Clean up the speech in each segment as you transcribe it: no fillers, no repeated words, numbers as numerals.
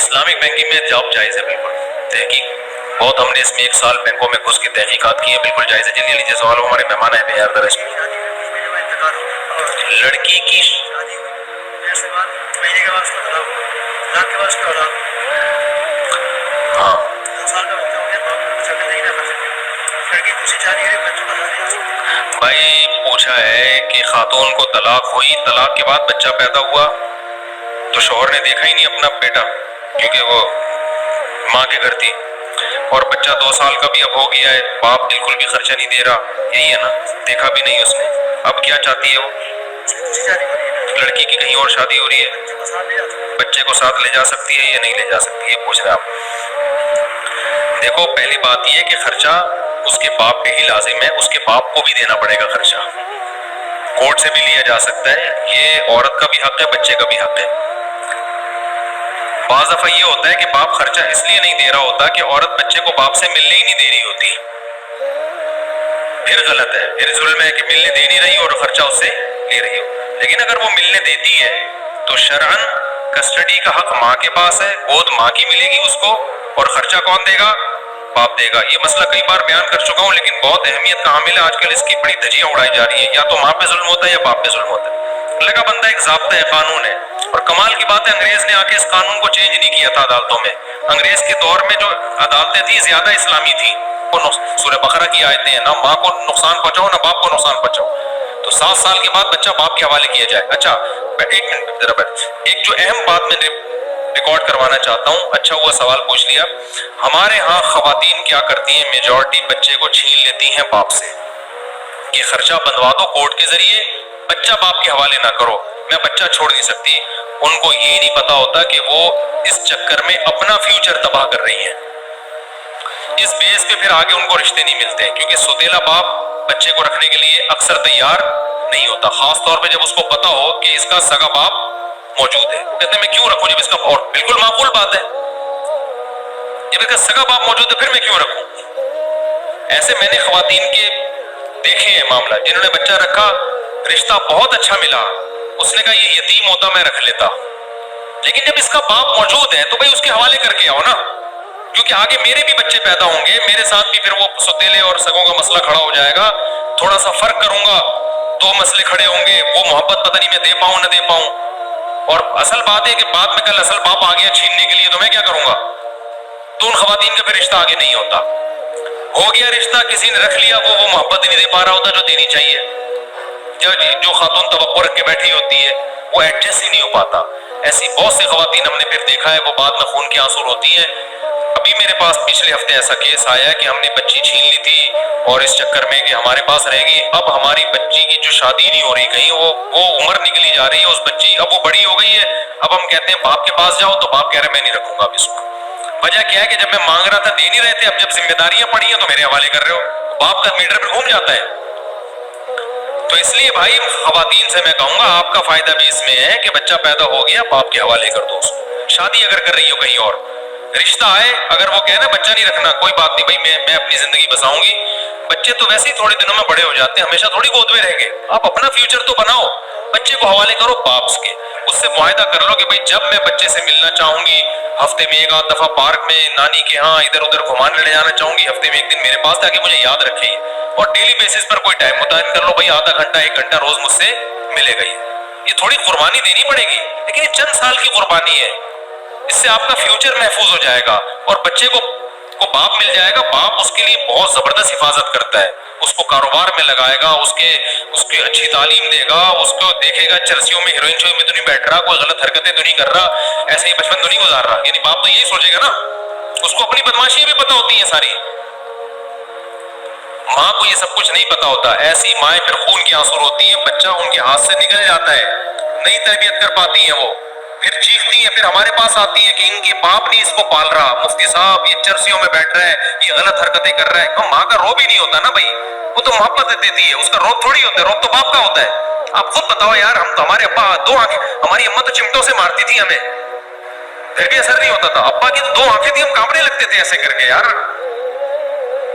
Islamic banking میں job جائز ہے بالکل. تحقیق بہت ہم نے اس میں 1 سال بینکوں میں گھس کے تحقیقات کی ہیں. بالکل جائز ہے. جلدی لیجیے سوال. ہمارے مہمان ہیں بہار درج. لڑکی کی ہاں بھائی پوچھا ہے کہ خاتون کو طلاق ہوئی, طلاق کے بعد بچہ پیدا ہوا تو شوہر نے دیکھا ہی نہیں اپنا بیٹا کیونکہ وہ ماں کے گھر تھی, اور بچہ 2 سال کا بھی اب ہو گیا ہے, باپ بالکل بھی خرچہ نہیں دے رہا, یہی ہے نا, دیکھا بھی نہیں اس نے. اب کیا چاہتی ہے وہ لڑکی کی کہیں اور شادی ہو رہی ہے, بچے کو ساتھ لے جا سکتی ہے یا نہیں لے جا سکتی, یہ پوچھ رہے آپ. دیکھو پہلی بات یہ کہ خرچہ اس کے باپ پہ ہی لازم ہے, اس کے باپ کو بھی دینا پڑے گا خرچہ, کورٹ سے بھی لیا جا سکتا ہے, یہ عورت کا بھی حق ہے بچے کا بھی حق ہے. بعض دفعہ یہ ہوتا ہے کہ باپ خرچہ اس لیے نہیں دے رہا ہوتا کہ عورت بچے کو باپ سے ملنے ہی نہیں دے رہی ہوتی, پھر غلط ہے, پھر ظلم ہے کہ ملنے دے نہیں رہی اور خرچہ اس سے لے رہی ہو. لیکن اگر وہ ملنے دیتی ہے تو شرعاً کسٹڈی کا حق ماں کے پاس ہے, گود ماں کی ملے گی اس کو, اور خرچہ کون دے گا, باپ دے گا. یہ مسئلہ کئی بار بیان کر چکا ہوں لیکن بہت اہمیت کا حامل ہے, آج کل اس کی بڑی دھجیاں اڑائی جا رہی ہیں, یا تو ماں پہ ظلم ہوتا ہے یا باپ پہ ظلم ہوتا ہے. لگا بندہ ایک ضابطہ ہے, قانون ہے, اور کمال کی بات ہے انگریز نے آ کے اس قانون کو چینج نہیں کیا تھا عدالتوں میں. انگریز کے دور میں جو عدالتیں تھیں زیادہ اسلامی تھیں, وہ سورہ بقرہ کی آیتیں ہیں, نہ ماں کو نقصان پہنچاؤ نہ باپ کو نقصان پہنچاؤ. تو 7 سال کے بعد بچہ باپ کے حوالے کیا جائے. اچھا ایک منٹ ذرا بیٹھ, ایک جو اہم بات میں ریکارڈ کروانا چاہتا ہوں, اچھا ہوا سوال پوچھ لیا. ہمارے ہاں خواتین کیا کرتی ہیں, میجورٹی بچے کو چھین لیتی ہیں باپ سے کہ خرچہ بندوا دو کورٹ کے ذریعے, بچہ باپ کے حوالے نہ کرو, میں بچہ چھوڑ نہیں سکتی. ان کو یہ نہیں پتا ہوتا کہ وہ اس چکر میں اپنا فیوچر تباہ کر رہی ہیں. اس بیس پہ پھر آگے ان کو رشتے نہیں ملتے, کیونکہ سوتیلا باپ بچے کو رکھنے کے لیے اکثر تیار نہیں ہوتا, خاص طور پہ جب اس کو پتا ہو کہ اس کا سگا باپ موجود ہے. وہ کہتے ہیں میں کیوں رکھوں جب اس کا, اور بالکل معقول بات ہے, جب اس کا سگا باپ موجود ہے پھر میں کیوں رکھوں. ایسے میں نے خواتین کے دیکھے ہیں معاملہ, جنہوں نے بچہ رکھا, رشتہ بہت اچھا ملا, اس نے کہا یہ یتیم ہوتا میں رکھ لیتا, لیکن جب اس کا باپ موجود ہے تو بھئی اس کے حوالے کر کے آؤ نا, کیونکہ آگے میرے بھی بچے پیدا ہوں گے, میرے ساتھ بھی پھر وہ سوتیلے اور سگوں کا مسئلہ کھڑا ہو جائے گا. تھوڑا سا فرق کروں گا, 2 مسئلے کھڑے ہوں گے, وہ محبت پتہ نہیں میں دے پاؤں نہ دے پاؤں. اور اصل بات ہے کہ بعد میں کل اصل باپ آ گیا چھیننے کے لیے تو میں کیا کروں گا, تو ان خواتین کا پھر رشتہ آگے نہیں ہوتا. ہو گیا رشتہ, کسی نے رکھ لیا, وہ محبت نہیں دے پا رہا ہوتا جو دینی چاہیے. جو خاتون توقع رکھ کے بیٹھی ہوتی ہے وہ ایڈجسٹ ہی نہیں ہو پاتا. ایسی بہت سی خواتین ہم نے پھر دیکھا ہے, وہ بعد میں خون کے آنسو روتی ہیں. ابھی میرے پاس پچھلے ہفتے ایسا کیس آیا ہے کہ ہم نے بچی چھین لی تھی اور اس چکر میں کہ ہمارے پاس رہے گی, اب ہماری بچی کی جو شادی نہیں ہو رہی کہیں, وہ عمر نکلی جا رہی ہے اس بچی, اب وہ بڑی ہو گئی ہے. اب ہم کہتے ہیں باپ کے پاس جاؤ تو باپ کہہ رہے میں نہیں رکھوں گا اب اس کو. وجہ کیا ہے کہ جب میں مانگ رہا تھا دے نہیں رہے تھے, اب جب ذمہ داریاں پڑی ہیں تو میرے حوالے کر رہے ہو, باپ کا میٹر پہ گھوم جاتا ہے. تو اس لیے بھائی خواتین سے میں کہوں گا آپ کا فائدہ بھی اس میں ہے کہ بچہ پیدا ہو گیا باپ کے حوالے کر دو اس کو. شادی اگر کر رہی ہو کہیں اور, رشتہ آئے, اگر وہ کہے نا بچہ نہیں رکھنا کوئی بات نہیں بھائی, میں اپنی زندگی بساؤں گی. بچے تو ویسے ہی تھوڑے دنوں میں بڑے ہو جاتے ہیں, ہمیشہ تھوڑی گود میں رہیں گے. آپ اپنا فیوچر تو بناؤ, بچے کو حوالے کرو باپ کے, اس سے معاہدہ کر لو کہ بھائی جب میں بچے سے ملنا چاہوں گی, ہفتے میں 1 آدھ دفعہ پارک میں نانی کے ہاں ادھر ادھر گھمانے لے جانا چاہوں گی, ہفتے میں 1 دن میرے پاس تاکہ مجھے یاد رکھے, اور ڈیلی بیسس پر کوئی ٹائم متعین کر لو بھائی آدھا گھنٹہ 1 گھنٹہ روز مجھ سے ملے گا. یہ تھوڑی قربانی دینی پڑے گی لیکن یہ چند سال کی قربانی ہے, اس سے آپ کا فیوچر محفوظ ہو جائے گا اور بچے کو باپ مل جائے گا. باپ اس کے لیے بہت زبردست حفاظت کرتا ہے, اس کو کاروبار میں لگائے گا, اس کے اچھی تعلیم دے گا, اس کو دیکھے گا چرسیوں میں ہیروئن شو میں تو نہیں بیٹھ رہا, کوئی غلط حرکتیں تو نہیں کر رہا, ایسے ہی بچپن تو نہیں گزار رہا. یعنی باپ تو یہی سوچے گا نا, اس کو اپنی بدماشیاں بھی پتہ ہوتی ہیں ساری, ماں کو یہ سب کچھ نہیں پتا ہوتا. ایسی مائیں پھر خون کی آنسو روتی ہیں, بچہ ان کے ہاتھ سے نکل جاتا ہے, نہیں تربیت کر پاتی ہیں, وہ پھر چیختی ہیں, پھر ہمارے پاس آتی ہیں کہ ان کی باپ نہیں اس کو پال رہا, مفتی صاحب یہ چرسیوں میں بیٹھ رہا ہے, یہ غلط حرکتیں کر رہا ہے. ماں کا روب ہی نہیں ہوتا نا بھائی, وہ تو محبت دیتی ہے, اس کا روب تھوڑی ہوتا ہے, روب تو باپ کا ہوتا ہے. آپ خود بتاؤ یار, ہم تو ہمارے ابا 2 آنکھیں, ہماری اماں تو چمٹوں سے مارتی تھی ہمیں, پھر بھی اثر نہیں ہوتا تھا. ابا کی تو 2 آنکھیں تھی, ہم کانپنے لگتے تھے ایسے کر کے یار,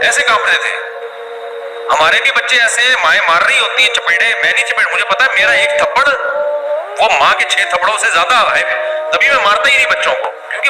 ایسے کانپتے تھے. ہمارے بھی بچے ایسے مائیں مار رہی ہوتی ہیں چپیڑے, میں نہیں چپیڑ, مجھے پتا ہے میرا 1 تھپڑ وہ ماں کے 6 تھپڑوں سے زیادہ ہے, تبھی میں مارتا ہی نہیں بچوں کو, کیونکہ